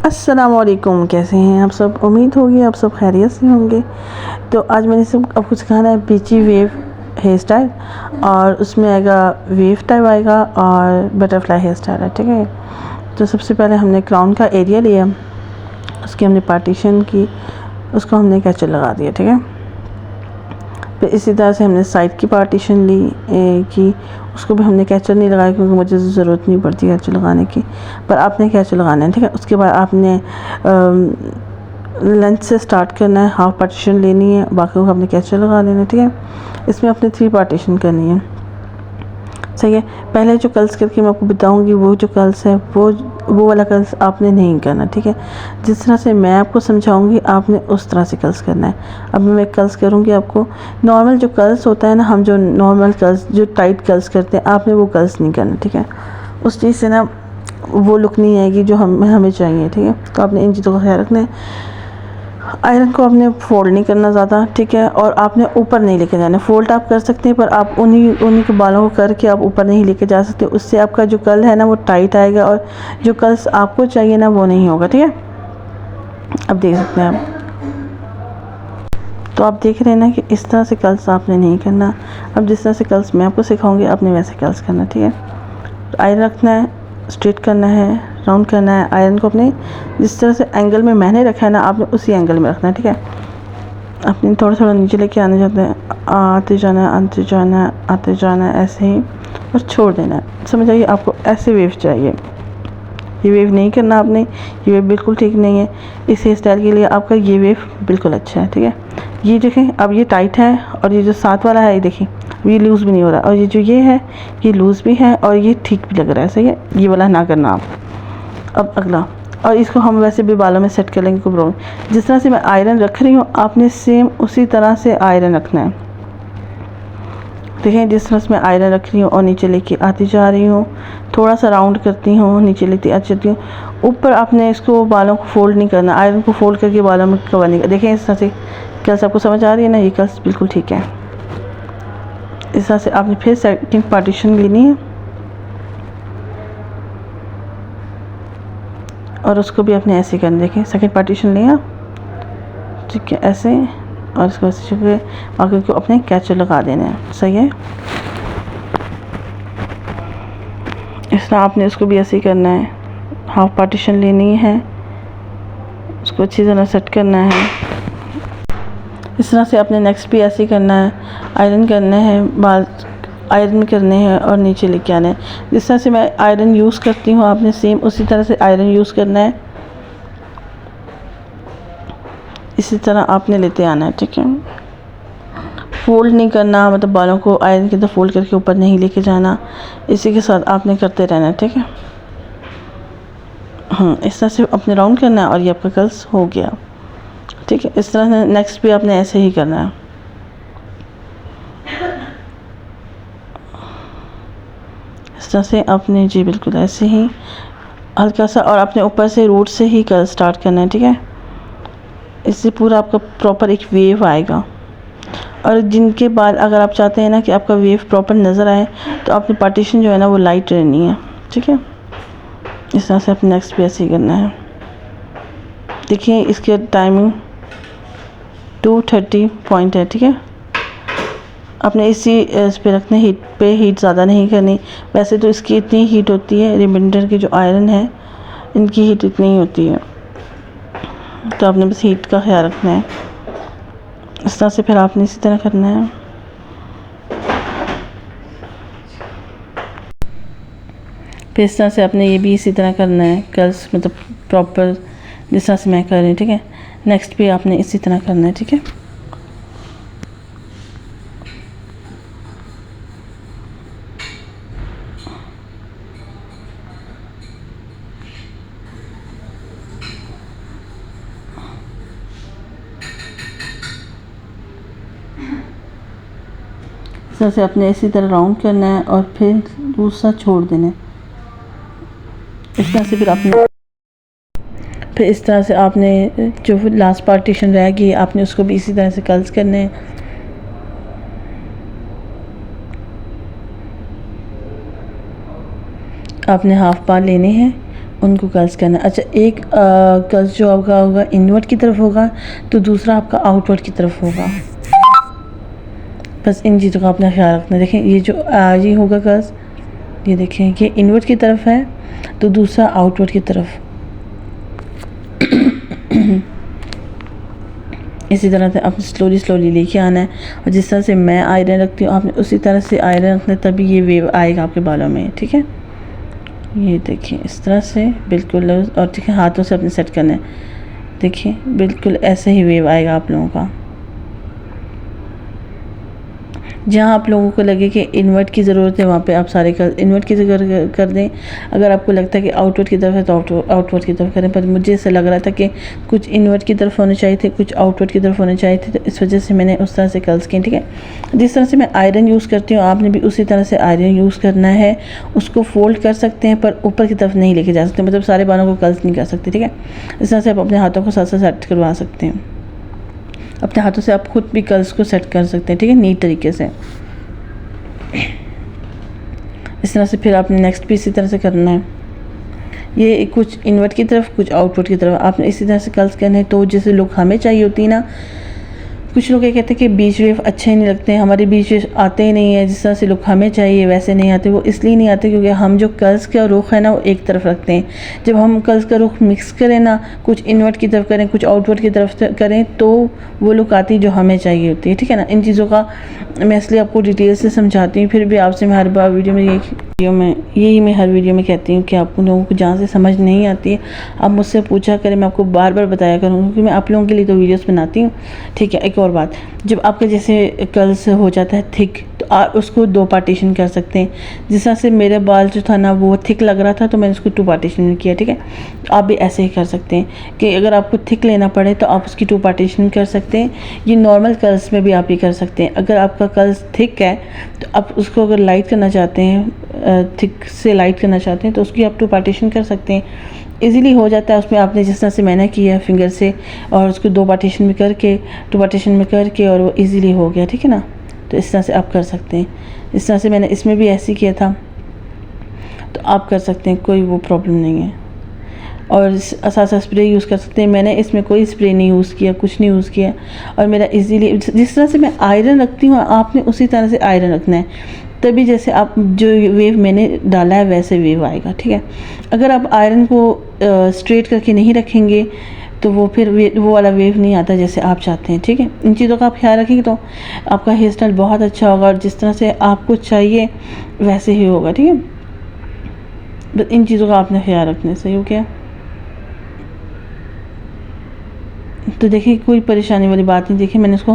अस्सलामुअलैकुम, कैसे हैं आप सब। उम्मीद होगी आप सब खैरियत से होंगे। तो आज मैंने सब आपको सिखाना है बीची वेव हेयर स्टाइल, और उसमें आएगा वेव टाइप आएगा और बटरफ्लाई हेयर स्टाइल है। ठीक है, तो सबसे पहले हमने क्राउन का एरिया लिया, उसकी हमने पार्टीशन की, उसको हमने कैचर लगा दिया। ठीक है, फिर इसी तरह से हमने साइड की पार्टीशन ली की, उसको भी हमने कैचर नहीं लगाया क्योंकि मुझे ज़रूरत नहीं पड़ती कैचर लगाने की, पर आपने कैचर लगाना है। ठीक है, उसके बाद आपने लेंथ से स्टार्ट करना है, हाफ पार्टीशन लेनी है, बाकी को आपने कैचर लगा लेना है। ठीक है, इसमें अपने 3 पार्टीशन करनी है। सही है, पहले जो कर्ल्स करके मैं आपको बताऊंगी, वो जो कर्ल्स है वो वाला कर्ल्स आपने नहीं करना। ठीक है, जिस तरह से मैं आपको समझाऊंगी आपने उस तरह से कर्ल्स करना है। अब मैं कर्ल्स करूंगी आपको, नॉर्मल जो कर्ल्स होता है ना, हम जो नॉर्मल कर्ल्स जो टाइट कर्ल्स करते हैं, आपने वो कर्ल्स नहीं करना। ठीक है, उस चीज़ से ना वो लुक नहीं आएगी जो हमें चाहिए। ठीक है, तो आपने इन चीज़ों का ख्याल रखना है। आयरन को आपने फोल्ड नहीं करना ज़्यादा। ठीक है, और आपने ऊपर नहीं लेके जाना। फोल्ड आप कर सकते हैं, पर आप उन्हीं के बालों को करके आप ऊपर नहीं लेके जा सकते। उससे आपका जो कर्ल है ना वो टाइट आएगा, और जो कर्ल्स आपको चाहिए ना वो नहीं होगा। ठीक है, अब देख सकते हैं आप, तो आप देख रहे हैं ना कि इस तरह से कर्ल्स आपने नहीं करना। अब जिस तरह से कर्ल्स मैं आपको सिखाऊंगी आपने वैसे कर्ल्स करना। ठीक है, तो आयरन रखना है, स्ट्रेट करना है, राउंड करना है। आयरन को अपने जिस तरह से एंगल में मैंने रखा है ना, आपने उसी एंगल में रखना है। ठीक है, अपने थोड़ा थोड़ा नीचे लेके आने जाते हैं, आते जाना आते जाना आते जाना, ऐसे ही, और छोड़ देना है। समझ आइए, आपको ऐसे वेव चाहिए। ये वेव नहीं करना आपने, ये वेव बिल्कुल ठीक नहीं है इस हेयर स्टाइल के लिए। आपका ये वेव बिल्कुल अच्छा है। ठीक है, ये देखें, अब ये टाइट है, और ये जो साथ वाला है ये देखिए ये लूज़ भी नहीं हो रहा, और ये जो ये है ये लूज़ भी है, और ये ठीक भी लग रहा है। सही है, ये वाला ना करना आप। अब अगला, और इसको हम वैसे भी बालों में सेट कर लेंगे, कोई प्रॉब्लम। जिस तरह से मैं आयरन रख रही हूँ आपने सेम उसी तरह से आयरन रखना है। देखें, जिस तरह से मैं आयरन रख रही हूँ और नीचे लेके आती जा रही हूँ, थोड़ा सा राउंड करती हूँ, नीचे लेती आती जाती हूँ। ऊपर आपने इसको बालों को फोल्ड नहीं करना, आयरन को फोल्ड करके बालों में कवर नहीं करना। देखें इस तरह से, क्या आपको समझ आ रही है ना, ये कर्ल्स बिल्कुल ठीक है। इस तरह से आपने फिर सेकंड पार्टीशन लेनी है, और उसको भी आपने ऐसे करना। देखें, सेकंड पार्टीशन लिया, ठीक है, ऐसे, और इसको ऐसे चुके बाकी को अपने कैचर लगा देना है। सही है, इस तरह आपने इसको भी ऐसे ही करना है। हाफ पार्टीशन लेनी है, उसको अच्छी तरह सेट करना है। इस तरह से आपने नेक्स्ट भी ऐसे ही करना है, आयरन करना है, बाल आयरन करने हैं और नीचे लेके आना है। जिस तरह से मैं आयरन यूज़ करती हूँ आपने सेम उसी तरह से आयरन यूज़ करना है, इसी तरह आपने लेते आना है। ठीक है, फोल्ड नहीं करना, मतलब बालों को आयरन के अंदर फोल्ड करके ऊपर नहीं लेके जाना, इसी के साथ आपने करते रहना है। ठीक है, इस तरह से अपने राउंड करना है, और ये आपका कर्ल्स हो गया। ठीक है, इस तरह से नेक्स्ट भी आपने ऐसे ही करना है। इस तरह से आपने जी बिल्कुल ऐसे ही हल्का सा, और अपने ऊपर से रूट से ही कर्ल स्टार्ट करना है। ठीक है, इससे पूरा आपका प्रॉपर एक वेव आएगा। और जिनके बाल अगर आप चाहते हैं ना कि आपका वेव प्रॉपर नज़र आए, तो आपने पार्टीशन जो है ना वो लाइट रहनी है। ठीक है, इस तरह से अपने नेक्स्ट भी ऐसे ही करना है। देखिए, इसके टाइमिंग 2:30 पॉइंट है। ठीक है, अपने इसी इस पे रखने, हीट पे हीट ज़्यादा नहीं करनी। वैसे तो इसकी इतनी हीट होती है, रिमाइंडर की जो आयरन है इनकी हीट इतनी ही होती है, तो आपने बस हीट का ख्याल रखना है। इस तरह से फिर आपने इसी तरह करना है। फिर इस तरह से आपने ये भी इसी तरह करना है, कर्ल्स मतलब प्रॉपर जिस तरह से मैं कर रही हूँ। ठीक है, नेक्स्ट भी आपने इसी तरह करना है। ठीक है, इस तरह से अपने इसी तरह राउंड करना है, और फिर दूसरा छोड़ देना है। इस तरह से फिर इस तरह से आपने जो लास्ट पार्टीशन रहेगी आपने उसको भी इसी तरह से कर्ल्स करने हैं। आपने हाफ बाल लेने हैं उनको कर्ल्स करना है। अच्छा, एक कर्ल्स जो आपका होगा इनवर्ट की तरफ होगा, तो दूसरा आपका आउटवर्ड की तरफ होगा। बस इन चीज़ों का अपना ख्याल रखना। देखें ये जो ये होगा कर्ल्स, ये देखें ये इनवर्ट की तरफ है, तो दूसरा आउटवर्ड की तरफ। इसी तरह से आपने स्लोली लेके आना है, और जिस तरह से मैं आयरन रखती हूँ आपने उसी तरह से आयरन रखना है, तभी ये वेव आएगा आपके बालों में। ठीक है, ये देखिए इस तरह से बिल्कुल, और ठीक है हाथों से अपने सेट करना है। देखिए बिल्कुल ऐसे ही वेव आएगा आप लोगों का। जहाँ आप लोगों को लगे कि इन्वर्ट की ज़रूरत है, वहाँ पे आप सारे इन्वर्ट की जगह कर दें। अगर आपको लगता है कि आउटवर्ड की तरफ है तो आउटवर्ड की तरफ करें। पर मुझे ऐसा लग रहा था कि कुछ इन्वर्ट की तरफ होने चाहिए थे, कुछ आउटवर्ड की तरफ होने चाहिए थे, तो इस वजह से मैंने उस तरह से कर्ल्स किए। ठीक है, जिस तरह से मैं आयरन यूज़ करती हूँ आपने भी उसी तरह से आयरन यूज़ करना है। उसको फोल्ड कर सकते हैं पर ऊपर की तरफ नहीं लेके जा सकते, मतलब सारे बालों को कर्ल्स नहीं कर सकते। ठीक है, इस तरह से आप अपने हाथों को साथ साथ सेट करवा सकते हैं। अपने हाथों से आप खुद भी कर्ल्स को सेट कर सकते हैं। ठीक है, नीट तरीके से। इस तरह से फिर आपने नेक्स्ट भी इसी तरह से करना है। ये कुछ इनवर्ट की तरफ कुछ आउटवर्ड की तरफ आपने इसी तरह से कर्ल्स करने हैं। तो जैसे लोग हमें चाहिए होती है ना, कुछ लोग ये कहते हैं कि बीच वेव अच्छे ही नहीं लगते हैं, हमारे बीच वेव आते ही नहीं है, जिस तरह से लोग हमें चाहिए वैसे नहीं आते। वो इसलिए नहीं आते क्योंकि हम जो कर्ल्स का रुख है ना वो एक तरफ रखते हैं। जब हम कर्ल्स का रुख मिक्स करें ना, कुछ इनवर्ट की तरफ करें कुछ आउटवर्ड की तरफ करें, तो वो लुक आती जो हमें चाहिए होती है। ठीक है ना, इन चीज़ों का मैं इसलिए आपको डिटेल से समझाती हूँ। फिर भी आपसे मैं हर बार वीडियो में यही मैं हर वीडियो में कहती हूँ कि आप लोगों को जहाँ से समझ नहीं आती है आप मुझसे पूछा करें, मैं आपको बार बार बताया करूँगी, क्योंकि मैं आप लोगों के लिए तो वीडियोस बनाती हूँ। ठीक है, एक और बात, जब आपका जैसे कर्ल्स हो जाता है थिक, तो आप उसको 2 पार्टीशन कर सकते हैं। जिस तरह से मेरे बाल जो था ना वो थिक लग रहा था, तो मैंने उसको 2 पार्टीशन में किया। ठीक है, आप भी ऐसे ही कर सकते हैं कि अगर आपको थिक लेना पड़े तो आप उसकी 2 पार्टीशन कर सकते हैं। ये नॉर्मल कर्ल्स में भी आप ये कर सकते हैं। अगर आपका कर्ल्स थिक है तो आप उसको अगर लाइट करना चाहते हैं, थिक से लाइट करना चाहते हैं, तो उसकी आप 2 पार्टीशन कर सकते हैं। इजीली हो जाता है। उसमें आपने जिस तरह से मैंने किया फिंगर से, और उसको 2 पार्टीशन में करके 2 पार्टीशन में करके, और वो इजीली हो गया। ठीक है ना, तो इस तरह से आप कर सकते हैं। इस तरह से मैंने इसमें भी ऐसे किया था, तो आप कर सकते हैं, कोई वो प्रॉब्लम नहीं है। और साथ साथ स्प्रे यूज़ कर सकते हैं। मैंने इसमें कोई स्प्रे नहीं यूज़ किया, कुछ नहीं यूज़ किया, और मेरा इजीली जिस तरह से मैं आयरन रखती हूँ आपने उसी तरह से आयरन रखना है, तभी जैसे आप जो वेव मैंने डाला है वैसे वेव आएगा। ठीक है, अगर आप आयरन को स्ट्रेट करके नहीं रखेंगे तो वो फिर वो वाला वेव नहीं आता जैसे आप चाहते हैं। ठीक है, इन चीज़ों का आप ख्याल रखेंगे तो आपका हेयर स्टाइल बहुत अच्छा होगा, और जिस तरह से आपको चाहिए वैसे ही होगा। ठीक है, बस इन चीज़ों का आपने ख्याल रखना। सही हो गया, तो देखिए कोई परेशानी वाली बात नहीं। देखिए मैंने उसको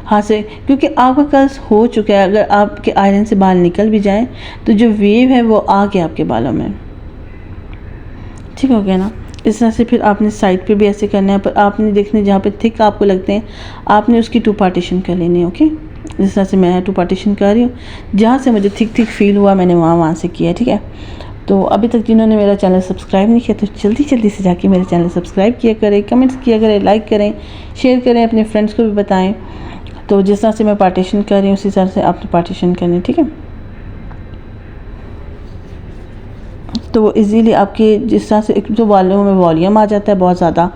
हाथ से, क्योंकि आपका कर्ल्स हो चुका है, अगर आपके आयरन से बाल निकल भी जाएं तो जो वेव है वो आ गया आपके बालों में। ठीक हो गया ना, इस तरह से फिर आपने साइड पे भी ऐसे करना है, पर आपने देखने जहाँ पे थिक आपको लगते हैं आपने उसकी 2 पार्टीशन कर लेनी है। ओके, जिस तरह से मैं 2 पार्टीशन कर रही हूँ, जहाँ से मुझे थिक फील हुआ मैंने वहाँ से किया। ठीक है, तो अभी तक जिन्होंने मेरा चैनल सब्सक्राइब नहीं किया तो जल्दी से जाके मेरे चैनल सब्सक्राइब किया करें, कमेंट्स किया करें, लाइक करें, शेयर करें, अपने फ्रेंड्स को भी बताएं। तो जिस तरह से मैं पार्टीशन कर रही हूँ उसी तरह से आपने पार्टीशन करनी। ठीक है, तो वो इजीली आपके जिस तरह से एक तो बालों में वॉल्यूम आ जाता है बहुत ज़्यादा,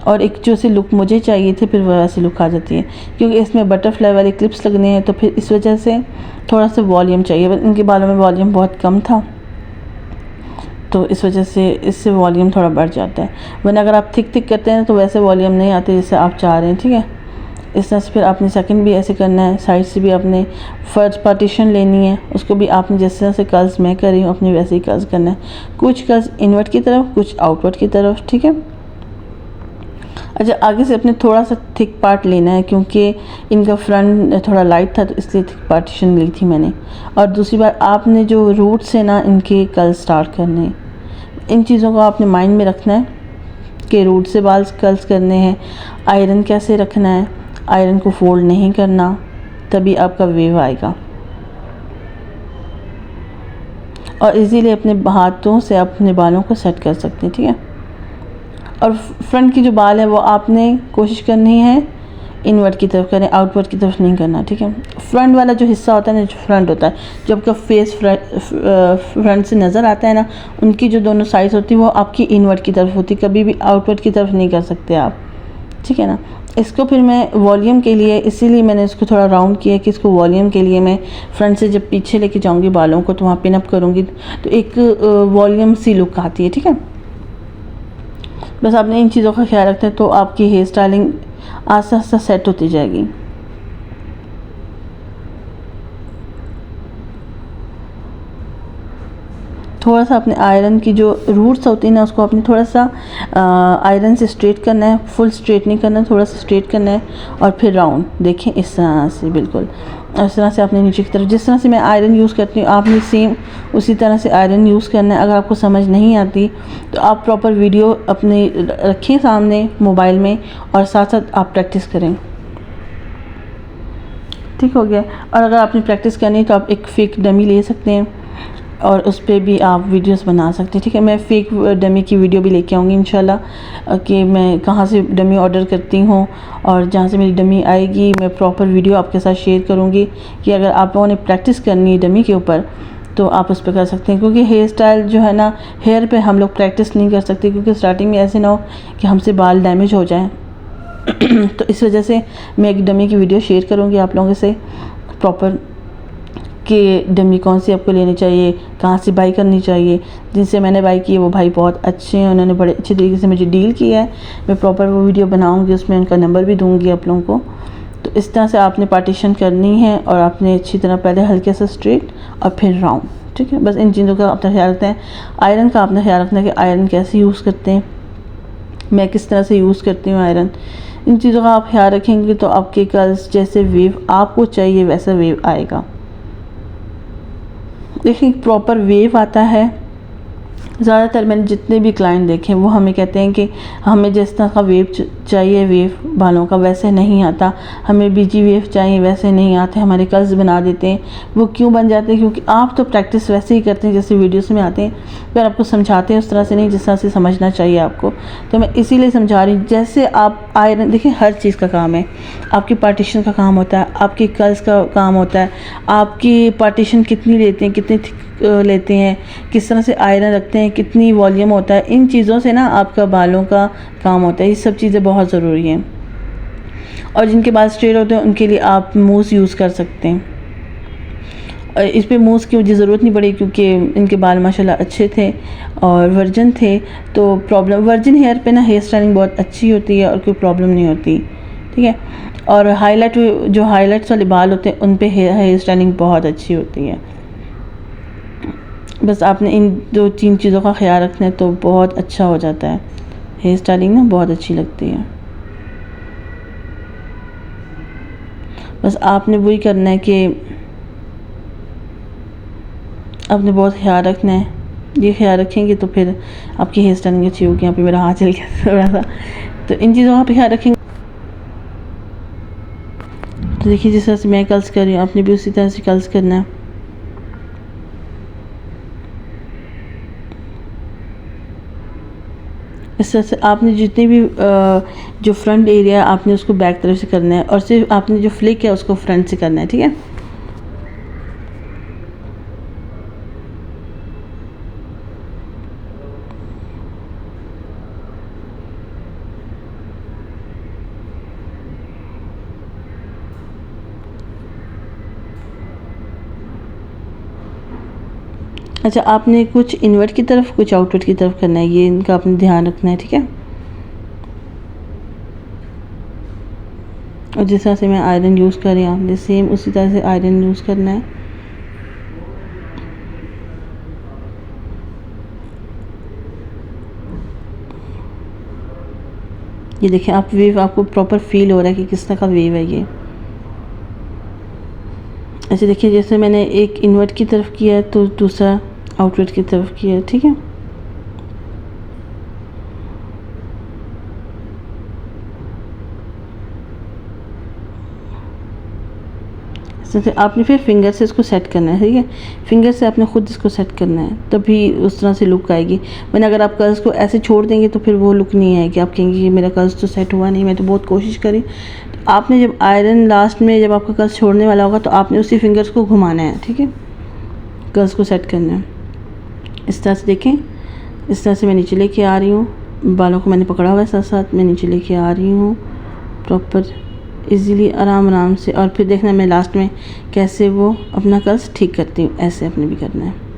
और एक जो से लुक मुझे चाहिए थे फिर वैसी लुक आ जाती है। क्योंकि इसमें बटरफ्लाई वाले क्लिप्स लगने हैं, तो फिर इस वजह से थोड़ा सा वॉल्यूम चाहिए। बस इनके बालों में वॉल्यूम बहुत कम था, तो इस वजह से इससे वॉल्यूम थोड़ा बढ़ जाता है। वरना अगर आप थिक करते हैं तो वैसे वॉल्यूम नहीं आते जैसे आप चाह रहे हैं। ठीक है, इस तरह से फिर आपने सेकंड भी ऐसे करना है। साइड से भी आपने फर्स्ट पार्टीशन लेनी है, उसको भी आपने जिस तरह से कर्ल्स मैं कर रही हूँ अपने वैसे ही कर्ल्स करना है। कुछ कर्ल्स इनवर्ट की तरफ, कुछ आउटवर्ड की तरफ। ठीक है, अच्छा आगे से अपने थोड़ा सा थिक पार्ट लेना है, क्योंकि इनका फ्रंट थोड़ा लाइट था तो इसलिए थिक पार्टीशन ली थी मैंने। और दूसरी बात, आपने जो रूट से ना इनके कर्ल्स स्टार्ट करने हैं, इन चीज़ों को आपने माइंड में रखना है कि रूट से बाल कर्ल्स करने हैं। आयरन कैसे रखना है, आयरन को फोल्ड नहीं करना, तभी आपका वेव आएगा। और इजीली अपने हाथों से अपने बालों को सेट कर सकते हैं। ठीक है, और फ्रंट की जो बाल है वो आपने कोशिश करनी है इनवर्ट की तरफ करें, आउटवर्ड की तरफ नहीं करना, ठीक है। फ्रंट वाला जो हिस्सा होता है ना, जो फ्रंट होता है, जो आपका फेस फ्रंट से नज़र आता है ना, उनकी जो दोनों साइड्स होती है वो आपकी इनवर्ट की तरफ होती है, कभी भी आउटवर्ड की तरफ नहीं कर सकते आप, ठीक है ना। इसको फिर मैं वॉल्यूम के लिए, इसीलिए मैंने इसको थोड़ा राउंड किया कि इसको वॉल्यूम के लिए मैं फ्रंट से जब पीछे लेके जाऊंगी बालों को तो वहाँ पिन अप करूँगी तो एक वॉल्यूम सी लुक आती है, ठीक है। बस आपने इन चीज़ों का ख्याल रखना है तो आपकी हेयर स्टाइलिंग आस्ते आस्ते सेट होती जाएगी। थोड़ा सा अपने आयरन की जो रूट्स होती है ना, उसको आपने थोड़ा सा आयरन से स्ट्रेट करना है, फुल स्ट्रेट नहीं करना, थोड़ा सा स्ट्रेट करना है और फिर राउंड, देखें इस तरह से, बिल्कुल इस तरह से आपने नीचे की तरफ, जिस तरह से मैं आयरन यूज़ करती हूँ आपने सेम उसी तरह से आयरन यूज़ करना है। अगर आपको समझ नहीं आती तो आप प्रॉपर वीडियो अपने रखें सामने मोबाइल में और साथ साथ आप प्रैक्टिस करें, ठीक हो गया। और अगर आपने प्रैक्टिस करनी तो आप एक फ़ेक डमी ले सकते हैं और उस पर भी आप वीडियोस बना सकते हैं, ठीक है। मैं फ़ेक डमी की वीडियो भी लेके आऊँगी इंशाल्लाह कि मैं कहाँ से डमी ऑर्डर करती हूँ और जहाँ से मेरी डमी आएगी मैं प्रॉपर वीडियो आपके साथ शेयर करूँगी कि अगर आप लोगों ने प्रैक्टिस करनी है डमी के ऊपर तो आप उस पर कर सकते हैं। क्योंकि हेयर स्टाइल जो है ना, हेयर पे हम लोग प्रैक्टिस नहीं कर सकते क्योंकि स्टार्टिंग में ऐसे ना हो कि हमसे बाल डैमेज हो जाएँ तो इस वजह से मैं एक डमी की वीडियो शेयर करूँगी आप लोगों से प्रॉपर कि डमी कौन सी आपको लेनी चाहिए, कहाँ से बाई करनी चाहिए। जिनसे मैंने बाई की है वो भाई बहुत अच्छे हैं, उन्होंने बड़े अच्छे तरीके से मुझे डील किया है। मैं प्रॉपर वो वीडियो बनाऊंगी, उसमें उनका नंबर भी दूंगी आप लोगों को। तो इस तरह से आपने पार्टीशन करनी है और आपने अच्छी तरह पहले हल्के से स्ट्रेट और फिर राउंड, ठीक है। बस इन चीज़ों का अपना ख्याल रखते हैं। आयरन का अपना ख्याल रखना है कि आयरन कैसे यूज़ करते हैं, मैं किस तरह से यूज़ करती हूँ आयरन। इन चीज़ों का आप ख्याल रखेंगे तो आपके कर्ल्स जैसे वेव आपको चाहिए वैसा वेव आएगा। देखिए प्रॉपर वेव आता है। ज़्यादातर मैंने जितने भी क्लाइंट देखे वो हमें कहते हैं कि हमें जिस तरह का वेव चाहिए वेव बालों का वैसे नहीं आता, हमें बीजी वेव चाहिए वैसे नहीं आते, हमारे कर्ल्स बना देते हैं। वो क्यों बन जाते हैं? क्योंकि आप तो प्रैक्टिस वैसे ही करते हैं जैसे वीडियोस में आते हैं, पर आपको समझाते हैं उस तरह से नहीं जिस तरह से समझना चाहिए आपको। तो मैं इसीलिए समझा रही हूँ। जैसे आप आयरन देखिए हर चीज़ का काम है, आपकी पार्टीशन का काम होता है, आपके कर्ल्स का काम होता है, आपकी पार्टीशन कितनी लेते हैं, कितनी थिक लेते हैं, किस तरह से आयरन रखते हैं, कितनी वॉल्यूम होता है, इन चीज़ों से ना आपका बालों का काम होता है। ये सब चीज़ें बहुत ज़रूरी हैं। और जिनके बाल स्ट्रेट होते हैं उनके लिए आप मूस यूज़ कर सकते हैं। और इस पर मूस की मुझे ज़रूरत नहीं पड़ी क्योंकि इनके बाल माशाल्लाह अच्छे थे और वर्जिन थे, तो प्रॉब्लम वर्जिन हेयर पे ना हेयर स्टाइलिंग बहुत अच्छी होती है और कोई प्रॉब्लम नहीं होती, ठीक है। और हाईलाइट जो हाईलाइट्स वाले बाल होते हैं उन पे हेयर स्टाइलिंग बहुत अच्छी होती है। बस आपने इन 2-3 चीज़ों का ख्याल रखना है तो बहुत अच्छा हो जाता है, हेयर स्टाइलिंग ना बहुत अच्छी लगती है। बस आपने वही करना है कि आपने बहुत ख्याल रखना है। ये ख्याल रखेंगे तो फिर आपकी हेयर स्टाइलिंग अच्छी होगी। यहाँ पे मेरा हाथ चल गया थोड़ा सा, तो इन चीज़ों का ख्याल रखेंगे। तो देखिए जिस तरह से मैं कर्ल्स कर रही हूँ आपने भी उसी तरह से कर्ल्स करना है। इस तरह से आपने जितनी भी जो फ्रंट एरिया आपने उसको बैक तरफ से करना है और सिर्फ आपने जो फ्लिक है उसको फ्रंट से करना है, ठीक है। अच्छा आपने कुछ इनवर्ट की तरफ कुछ आउटवर्ट की तरफ करना है, ये इनका आपने ध्यान रखना है, ठीक है। और जिस तरह से मैं आयरन यूज़ कर रही हूँ आपने सेम उसी तरह से आयरन यूज़ करना है। ये देखें आप वेव आपको प्रॉपर फील हो रहा है कि किस तरह का वेव है ये। ऐसे देखिए जैसे मैंने एक इनवर्ट की तरफ किया है तो दूसरा आउटवर्ट की तरफ किया है, ठीक है। जैसे आपने फिर फिंगर से इसको सेट करना है, ठीक है। फिंगर से आपने ख़ुद इसको सेट करना है तभी उस तरह से लुक आएगी। वरना अगर आप कर्ल्स को ऐसे छोड़ देंगे तो फिर वो लुक नहीं आएगी। आप कहेंगे कि मेरा कर्ल्स तो सेट हुआ नहीं, मैं तो बहुत कोशिश करी। तो आपने जब आयरन लास्ट में जब आपका कर्ल्स छोड़ने वाला होगा तो आपने उसी फिंगर्स को घुमाना है, ठीक है, कर्ल्स को सेट करना है। इस तरह से देखें, इस तरह से मैं नीचे लेके आ रही हूँ, बालों को मैंने पकड़ा हुआ है, साथ साथ मैं नीचे लेके आ रही हूँ प्रॉपर इजीली, आराम आराम से। और फिर देखना मैं लास्ट में कैसे वो अपना कर्ल्स ठीक करती हूँ, ऐसे अपने भी करना है।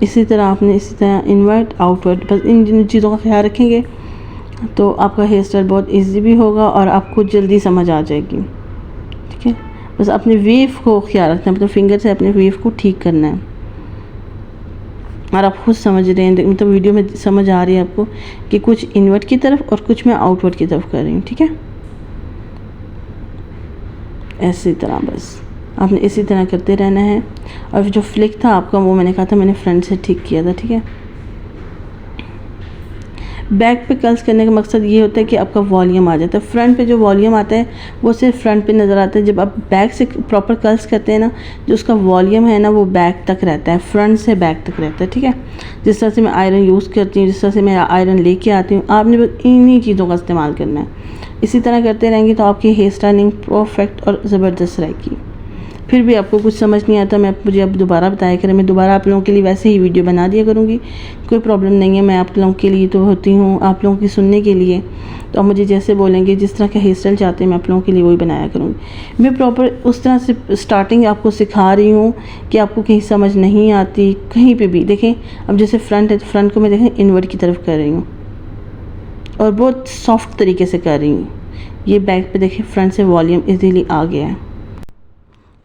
इसी तरह आपने इसी तरह इनवर्ट आउटवर्ड, बस इन चीज़ों का ख्याल रखेंगे तो आपका हेयर स्टाइल बहुत इजी भी होगा और आपको जल्दी समझ आ जाएगी, ठीक है। बस अपने वेव को ख्याल रखना है, मतलब फिंगर से अपने वेव को ठीक करना है। और आप खुद समझ रहे हैं, मतलब वीडियो में समझ आ रही है आपको कि कुछ इनवर्ट की तरफ और कुछ मैं आउटवर्ड की तरफ कर रही हूँ, ठीक है। ऐसी तरह बस आपने इसी तरह करते रहना है। और जो फ्लिक था आपका वो मैंने कहा था मैंने फ्रंट से ठीक किया था, ठीक है। बैक पे कर्ल्स करने का मकसद ये होता है कि आपका वॉल्यूम आ जाता है। फ्रंट पे जो वॉल्यूम आता है वो सिर्फ फ्रंट पे नज़र आता है। जब आप बैक से प्रॉपर कर्ल्स करते हैं ना, जो उसका वॉल्यूम है ना वो बैक तक रहता है, फ्रंट से बैक तक रहता है, ठीक है। जिस तरह से मैं आयरन यूज़ करती हूँ, जिस तरह से मैं आयरन लेके आती हूँ, आपने बस इन्हीं चीज़ों का इस्तेमाल करना है। इसी तरह करते रहेंगे तो आपकी हेयर स्टाइलिंग परफेक्ट और ज़बरदस्त रहेगी। फिर भी आपको कुछ समझ नहीं आता, मुझे अब दोबारा बताया करें, मैं दोबारा आप लोगों के लिए वैसे ही वीडियो बना दिया करूँगी, कोई प्रॉब्लम नहीं है। मैं आप लोगों के लिए तो होती हूँ, आप लोगों की सुनने के लिए। तो आप मुझे जैसे बोलेंगे, जिस तरह का हेयर स्टाइल चाहते हैं, मैं आप लोगों के लिए वही बनाया करूँगी। मैं प्रॉपर उस तरह से स्टार्टिंग आपको सिखा रही हूँ कि आपको कहीं समझ नहीं आती कहीं पर भी। देखें अब जैसे फ्रंट है तो फ्रंट को मैं देखें इनवर्ट की तरफ कर रही हूँ और बहुत सॉफ्ट तरीके से कर रही हूँ। ये बैक पे देखें फ्रंट से वॉल्यूम इजीली आ गया है।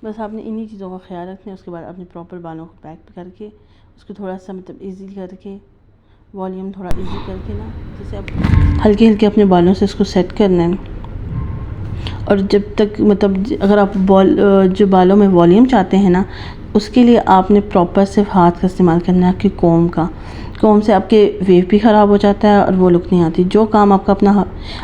बस आपने इन्हीं चीज़ों का ख्याल रखना है। उसके बाद अपने प्रॉपर बालों को बैक पे करके उसको थोड़ा सा मतलब इजी करके वॉल्यूम थोड़ा इजी करके ना, जैसे आप हल्के हल्के अपने बालों से इसको सेट करना है। और जब तक मतलब अगर आप जो बालों में वॉल्यूम चाहते हैं ना, उसके लिए आपने प्रॉपर सिर्फ हाथ का इस्तेमाल करना है, आपकी कॉम से आपके वेव भी ख़राब हो जाता है और वो लुक नहीं आती। जो काम आपका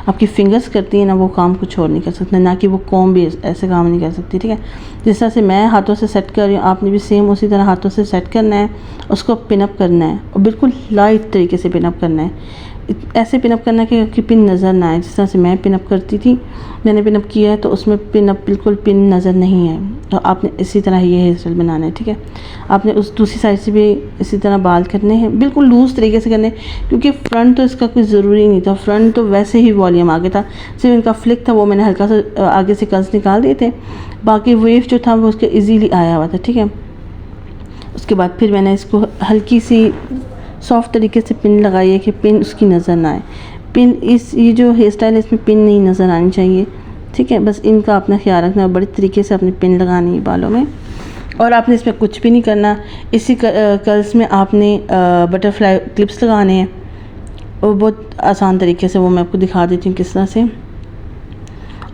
आपकी फिंगर्स करती है ना, वो काम कुछ और नहीं कर सकते, ना कि वो कॉम भी ऐसे काम नहीं कर सकती, ठीक है। जिस तरह से मैं हाथों से सेट कर रही हूँ, आपने भी सेम उसी तरह हाथों से सेट करना है, उसको पिनअप करना है और बिल्कुल लाइट तरीके से पिनअप करना है। ऐसे पिनअप करना है कि पिन नज़र ना आए। जिस तरह से मैं पिनअप करती थी, मैंने पिनअप किया है तो उसमें पिनअप बिल्कुल पिन नज़र नहीं है। तो आपने इसी तरह ये हेयर स्टाइल बनाना है, ठीक है। आपने उस दूसरी साइड से भी इसी तरह बाल करने हैं, बिल्कुल लूज़ तरीके से करने हैं, क्योंकि फ्रंट तो इसका कोई ज़रूरी नहीं था। फ्रंट तो वैसे ही वॉल्यूम आगे था, सिर्फ इनका फ्लिक था, वो मैंने हल्का सा आगे से कर्ल्स निकाल दिए थे। बाकी वेव जो था वो उसके ईजीली आया हुआ था, ठीक है। उसके बाद फिर मैंने इसको हल्की सी सॉफ्ट तरीके से पिन लगाई है कि पिन उसकी नज़र ना आए। पिन ये जो हेयर स्टाइल है इसमें पिन नहीं नज़र आनी चाहिए, ठीक है। बस इनका अपना ख्याल रखना, बड़े तरीके से अपने पिन लगानी है बालों में। और आपने इसमें कुछ भी नहीं करना। इसी कर्ल्स में आपने बटरफ्लाई क्लिप्स लगाने हैं, और बहुत आसान तरीके से वो मैं आपको दिखा देती हूँ किस तरह से।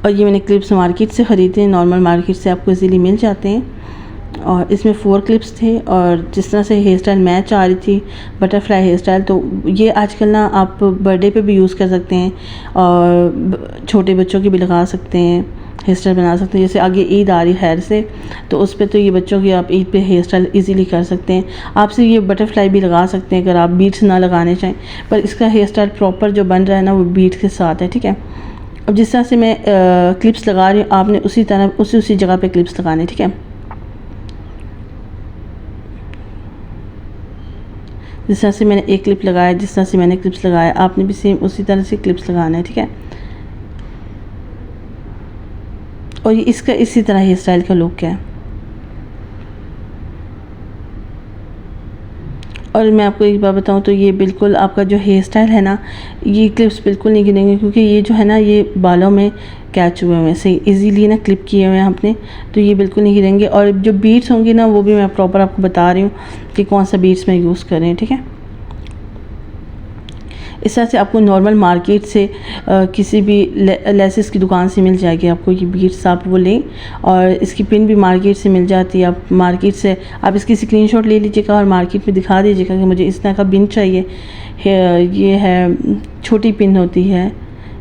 और ये मैंने क्लिप्स मार्केट से ख़रीदे हैं, नॉर्मल मार्केट से आपको इजीली मिल जाते हैं। और इसमें 4 क्लिप्स थे। और जिस तरह से हेयर स्टाइल मैं चाह रही थी, बटरफ्लाई हेयर स्टाइल, तो ये आजकल ना आप बर्थडे पे भी यूज़ कर सकते हैं और छोटे बच्चों की भी लगा सकते हैं, हेयर स्टाइल बना सकते हैं। जैसे आगे ईद आ रही है खैर से, तो उस पर तो ये बच्चों की आप ईद पे हेयर स्टाइल इजीली कर सकते हैं। आपसे ये बटरफ्लाई भी लगा सकते हैं अगर आप बीट्स ना लगाने चाहें, पर इसका हेयर स्टाइल प्रॉपर जो बन रहा है ना वो बीट्स के साथ है, ठीक है। अब जिस तरह से मैं क्लिप्स लगा रही हूँ, आपने उसी तरह उसी जगह पर क्लिप्स लगाने, ठीक है। जिस तरह से मैंने एक क्लिप लगाया, जिस तरह से मैंने क्लिप्स लगाया, आपने भी सेम उसी तरह से क्लिप्स लगाना है, ठीक है। और ये इसका इसी तरह हेयर स्टाइल का लुक है। और मैं आपको एक बात बताऊं तो ये बिल्कुल आपका जो हेयर स्टाइल है ना, ये क्लिप्स बिल्कुल नहीं गिरेंगे, क्योंकि ये जो है ना ये बालों में कैच हुए हुए हैं, सही इजीली ना क्लिप किए हुए हैं आपने, तो ये बिल्कुल नहीं गिरेंगे। और जो बीट्स होंगी ना वो भी मैं प्रॉपर आपको बता रही हूँ कि कौन सा बीट्स में यूज़ करें, ठीक है। इस तरह से आपको नॉर्मल मार्केट से किसी भी लेसेस की दुकान से मिल जाएगी आपको ये बीट्स, आप वो लें। और इसकी पिन भी मार्केट से मिल जाती है, आप मार्केट से आप इसकी स्क्रीनशॉट ले लीजिएगा और मार्केट में दिखा दीजिएगा कि मुझे इस तरह का पिन चाहिए। ये है छोटी पिन होती है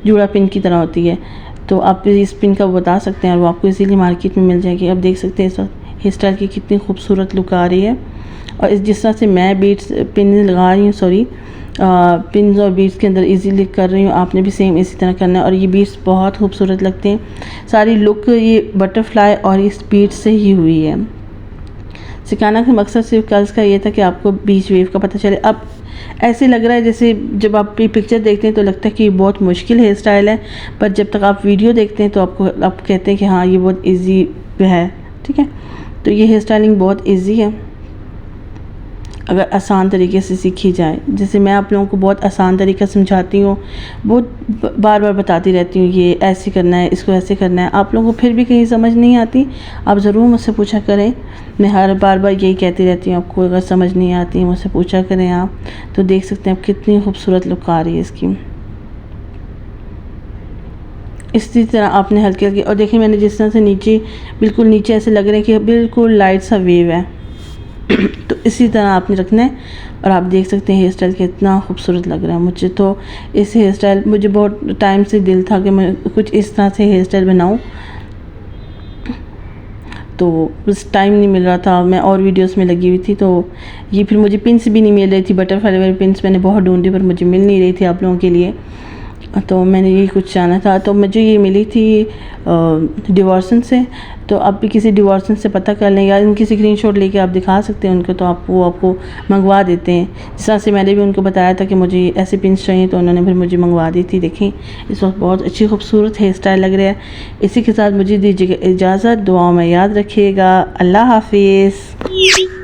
जूड़ा पिन की तरह होती है। तो आप इस पिन का बता सकते हैं और वो आपको इजीली मार्केट में मिल जाएगी। आप देख सकते हैं इस वक्त हेयर स्टाइल की कितनी खूबसूरत लुक आ रही है। और इस जिस तरह से मैं बीड्स पिन लगा रही हूँ, सॉरी पिन और बीड्स के अंदर इजीली कर रही हूँ, आपने भी सेम इसी तरह करना है। और ये बीड्स बहुत खूबसूरत लगते हैं। सारी लुक ये बटरफ्लाई और इस बीड्स से ही हुई है। सिखाना का मकसद सिर्फ कर्ल्स का ये था कि आपको बीच वेव का पता चले। अब ऐसे लग रहा है जैसे जब आप ये पिक्चर देखते हैं तो लगता है कि बहुत मुश्किल हेयर स्टाइल है, पर जब तक आप वीडियो देखते हैं तो आप कहते हैं कि हाँ ये बहुत इजी है। ठीक है, तो ये हेयर स्टाइलिंग बहुत इजी है अगर आसान तरीके से सीखी जाए। जैसे मैं आप लोगों को बहुत आसान तरीका समझाती हूँ, बहुत बार बार बताती रहती हूँ ये ऐसे करना है, इसको ऐसे करना है। आप लोगों को फिर भी कहीं समझ नहीं आती, आप ज़रूर मुझसे पूछा करें। मैं हर बार यही कहती रहती हूँ, आपको अगर समझ नहीं आती मुझसे पूछा करें आप। तो देख सकते हैं आप कितनी खूबसूरत लुक आ रही है इसकी। इसी तरह आपने हल्के हल्के, और देखिए मैंने जिस तरह से नीचे बिल्कुल नीचे ऐसे लग रहे हैं कि बिल्कुल लाइट सा वेव है तो इसी तरह आपने रखना है। और आप देख सकते हैं हेयर स्टाइल कितना खूबसूरत लग रहा है। मुझे तो इस हेयर स्टाइल, मुझे बहुत टाइम से दिल था कि मैं कुछ इस तरह से हेयर स्टाइल बनाऊं, तो बस टाइम नहीं मिल रहा था। मैं और वीडियोस में लगी हुई थी, तो ये फिर मुझे पिन्स भी नहीं मिल रही थी। बटरफ्लाई वाली पिन्स मैंने बहुत ढूंढी पर मुझे मिल नहीं रही थी आप लोगों के लिए। तो मैंने यही कुछ जाना था, तो मुझे ये मिली थी डिवॉर्सन से। तो आप भी किसी डिवॉर्सन से पता कर लें या इनकी स्क्रीनशॉट लेके आप दिखा सकते हैं उनको, तो वो आपको मंगवा देते हैं। जिस तरह से मैंने भी उनको बताया था कि मुझे ऐसे पिन्स चाहिए, तो उन्होंने फिर मुझे मंगवा दी थी। देखें इस वक्त बहुत अच्छी खूबसूरत हेयर स्टाइल लग रहा है। इसी के साथ मुझे दीजिएगा इजाज़त, दुआओं में याद रखिएगा। अल्लाह हाफिज़।